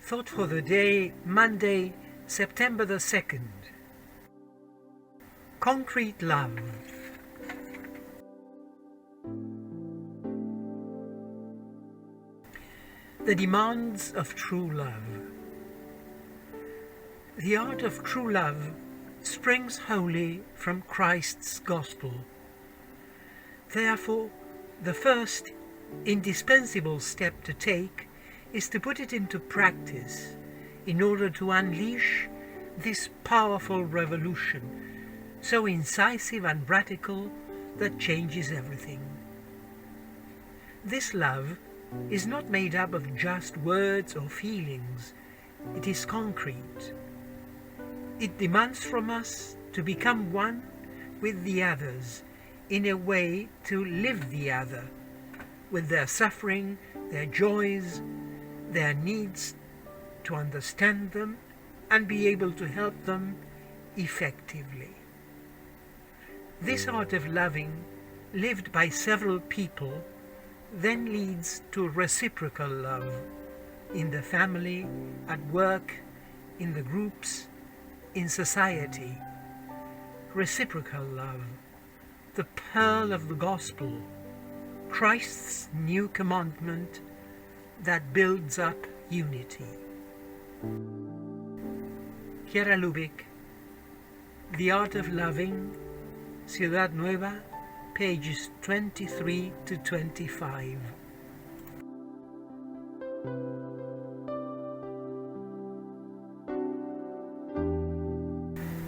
Thought for the day, Monday, September the 2nd. Concrete love. The demands of true love. The art of true love springs wholly from Christ's gospel. Therefore, the first indispensable step to take is to put it into practice in order to unleash this powerful revolution, so incisive and radical that changes everything. This love is not made up of just words or feelings. It is concrete. It demands from us to become one with the others in a way to live the other, with their suffering, their joys, their needs, to understand them and be able to help them effectively. This art of loving, lived by several people, then leads to reciprocal love in the family, at work, in the groups, in society. Reciprocal love, the pearl of the gospel, Christ's new commandment that builds up unity. Chiara Lubich, The Art of Loving, Ciudad Nueva, pages 23 to 25.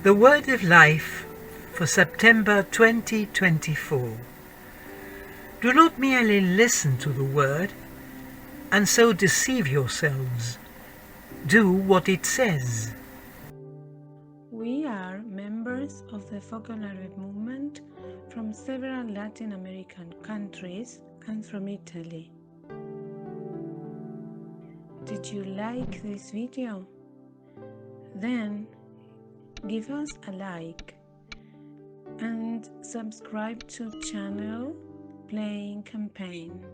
The Word of Life for September 2024. Do not merely listen to the Word and so deceive yourselves. Do what it says. We are members of the Focolare movement from several Latin American countries and from Italy. Did you like this video? Then give us a like and subscribe to channel Playing Campaign.